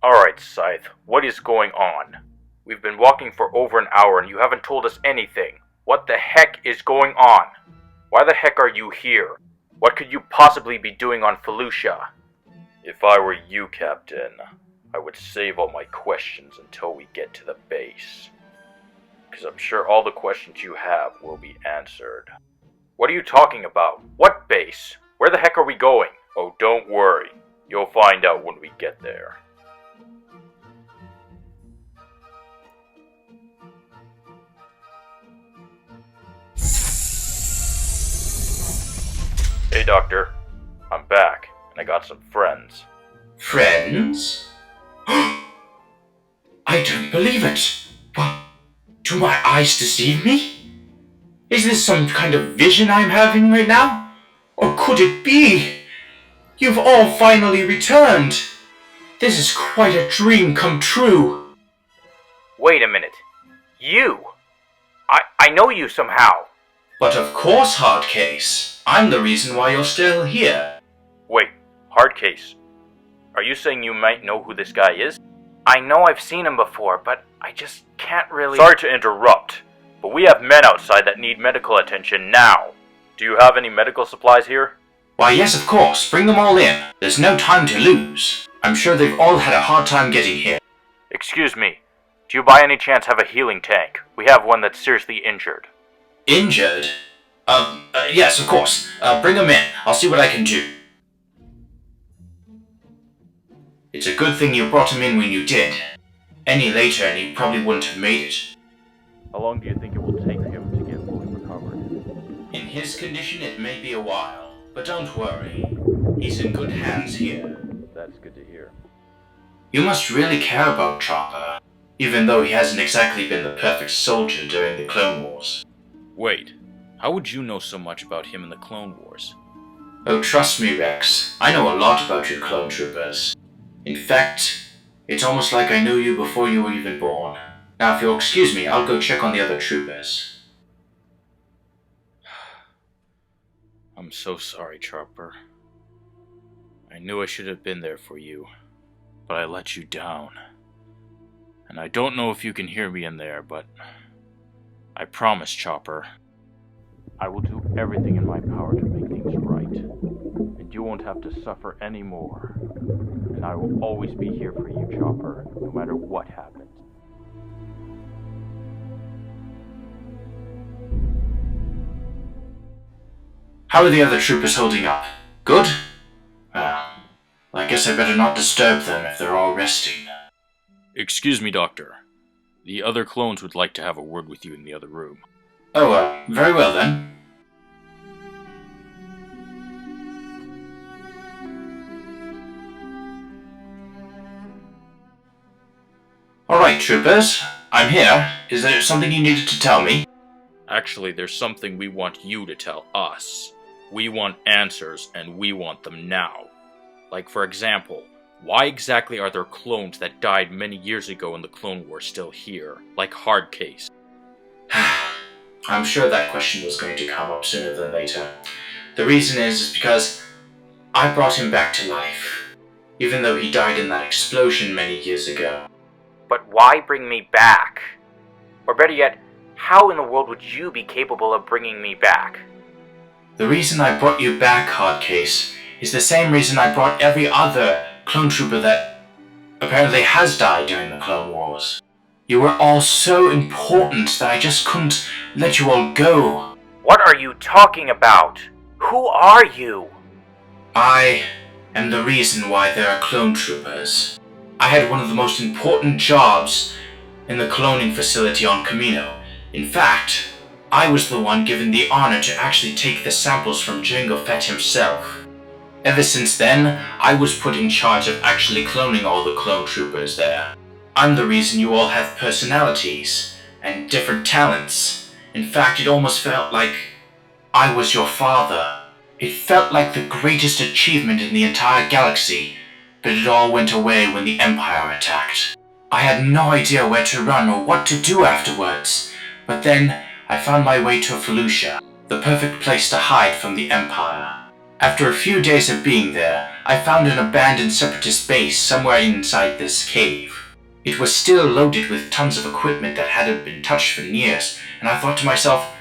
Alright, Scythe, what is going on? We've been walking for over an hour and you haven't told us anything. What the heck is going on? Why the heck are you here? What could you possibly be doing on Felucia? If I were you, Captain, I would save all my questions until we get to the base. Because I'm sure all the questions you have will be answered. What are you talking about? What base? Where the heck are we going? Oh, don't worry. You'll find out when we get there. Hey, Doctor. I'm back, and I got some friends. Friends? I don't believe it. What? Do my eyes deceive me? Is this some kind of vision I'm having right now? Or could it be? You've all finally returned. This is quite a dream come true. Wait a minute. You? I know you somehow. But of course, Hardcase. I'm the reason why you're still here. Wait, Hardcase. Are you saying you might know who this guy is? I know I've seen him before, but I just can't really... Sorry to interrupt, but we have men outside that need medical attention now. Do you have any medical supplies here? Why, yes, of course. Bring them all in. There's no time to lose. I'm sure they've all had a hard time getting here. Excuse me. Do you by any chance have a healing tank? We have one that's seriously injured. Injured? Yes, of course. Bring them in. I'll see what I can do. It's a good thing you brought him in when you did. Any later and he probably wouldn't have made it. How long do you think it will take him to get fully recovered? In his condition, it may be a while. But don't worry. He's in good hands here. That's good to hear. You must really care about Chopper, even though he hasn't exactly been the perfect soldier during the Clone Wars. Wait, how would you know so much about him in the Clone Wars? Oh, trust me, Rex. I know a lot about you clone troopers. In fact, it's almost like I knew you before you were even born. Now, if you'll excuse me, I'll go check on the other troopers. I'm so sorry, Chopper. I knew I should have been there for you, but I let you down. And I don't know if you can hear me in there, but I promise, Chopper, I will do everything in my power to make things right. And you won't have to suffer anymore. And I will always be here for you, Chopper, no matter what happens. How are the other troopers holding up? Good? Well, I guess I better not disturb them if they're all resting. Excuse me, Doctor. The other clones would like to have a word with you in the other room. Oh, very well then. Alright, troopers. I'm here. Is there something you needed to tell me? Actually, there's something we want you to tell us. We want answers, and we want them now. Like, for example, why exactly are there clones that died many years ago in the Clone Wars still here, like Hardcase? I'm sure that question was going to come up sooner than later. The reason is because I brought him back to life, even though he died in that explosion many years ago. But why bring me back? Or better yet, how in the world would you be capable of bringing me back? The reason I brought you back, Hardcase, is the same reason I brought every other clone trooper that apparently has died during the Clone Wars. You were all so important that I just couldn't let you all go. What are you talking about? Who are you? I am the reason why there are clone troopers. I had one of the most important jobs in the cloning facility on Kamino. In fact, I was the one given the honor to actually take the samples from Jango Fett himself. Ever since then, I was put in charge of actually cloning all the clone troopers there. I'm the reason you all have personalities and different talents. In fact, it almost felt like I was your father. It felt like the greatest achievement in the entire galaxy, but it all went away when the Empire attacked. I had no idea where to run or what to do afterwards, but then I found my way to Felucia, the perfect place to hide from the Empire. After a few days of being there, I found an abandoned separatist base somewhere inside this cave. It was still loaded with tons of equipment that hadn't been touched for years, and I thought to myself,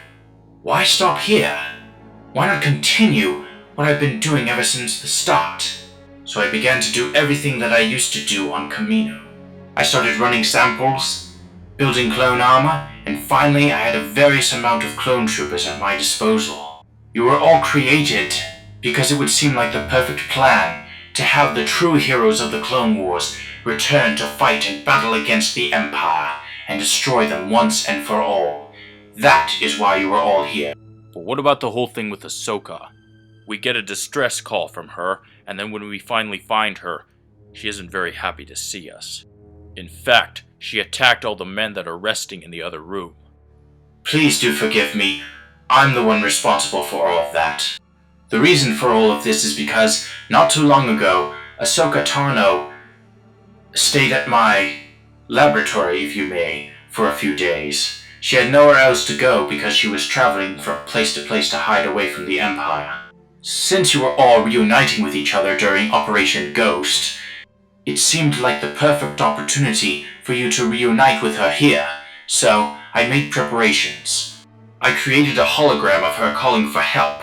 why stop here? Why not continue what I've been doing ever since the start? So I began to do everything that I used to do on Camino. I started running samples, building clone armor, and finally I had a various amount of clone troopers at my disposal. You were all created because it would seem like the perfect plan to have the true heroes of the Clone Wars return to fight and battle against the Empire and destroy them once and for all. That is why you are all here. But what about the whole thing with Ahsoka? We get a distress call from her, and then when we finally find her, she isn't very happy to see us. In fact, she attacked all the men that are resting in the other room. Please do forgive me. I'm the one responsible for all of that. The reason for all of this is because, not too long ago, Ahsoka Tano stayed at my laboratory, if you may, for a few days. She had nowhere else to go because she was traveling from place to hide away from the Empire. Since you were all reuniting with each other during Operation Ghost, it seemed like the perfect opportunity for you to reunite with her here, so I made preparations. I created a hologram of her calling for help,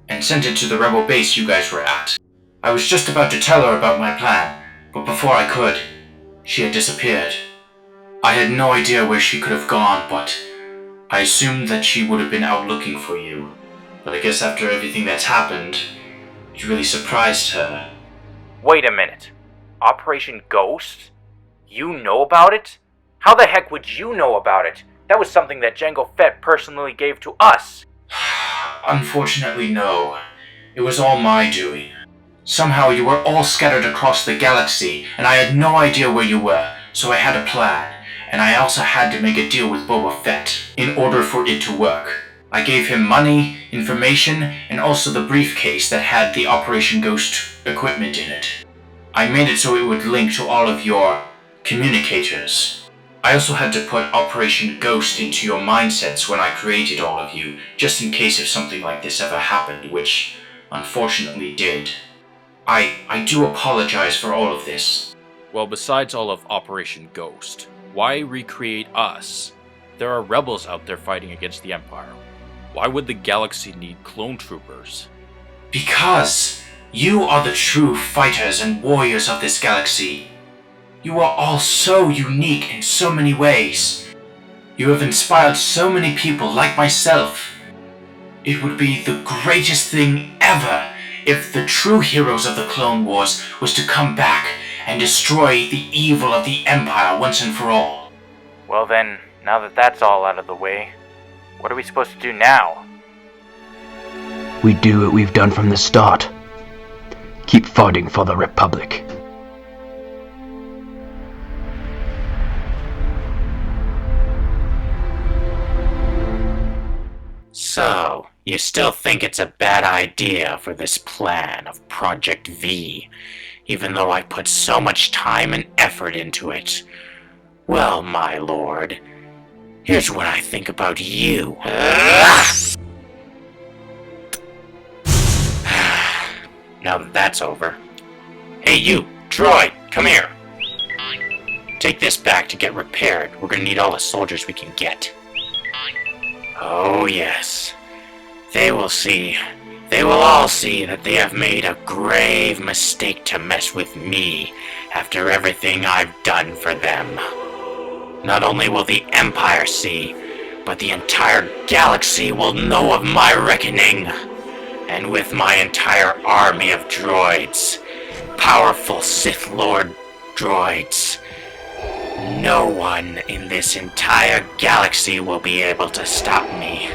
and sent it to the rebel base you guys were at. I was just about to tell her about my plan, but before I could, she had disappeared. I had no idea where she could have gone, but I assumed that she would have been out looking for you. But I guess after everything that's happened, it really surprised her. Wait a minute. Operation Ghost? You know about it? How the heck would you know about it? That was something that Jango Fett personally gave to us. Unfortunately, no. It was all my doing. Somehow you were all scattered across the galaxy, and I had no idea where you were, so I had a plan, and I also had to make a deal with Boba Fett in order for it to work. I gave him money, information, and also the briefcase that had the Operation Ghost equipment in it. I made it so it would link to all of your communicators. I also had to put Operation Ghost into your mindsets when I created all of you, just in case if something like this ever happened, which unfortunately did. I do apologize for all of this. Well, besides all of Operation Ghost, why recreate us? There are rebels out there fighting against the Empire. Why would the galaxy need clone troopers? Because you are the true fighters and warriors of this galaxy. You are all so unique in so many ways. You have inspired so many people like myself. It would be the greatest thing ever if the true heroes of the Clone Wars was to come back and destroy the evil of the Empire once and for all. Well then, now that that's all out of the way, what are we supposed to do now? We do what we've done from the start. Keep fighting for the Republic. So, you still think it's a bad idea for this plan of Project V, even though I put so much time and effort into it? Well, my lord, here's what I think about you. Now that that's over. Hey you, droid, come here. Take this back to get repaired. We're gonna need all the soldiers we can get. Oh yes. They will see. They will all see that they have made a grave mistake to mess with me after everything I've done for them. Not only will the Empire see, but the entire galaxy will know of my reckoning. And with my entire army of droids, powerful Sith Lord droids, no one in this entire galaxy will be able to stop me.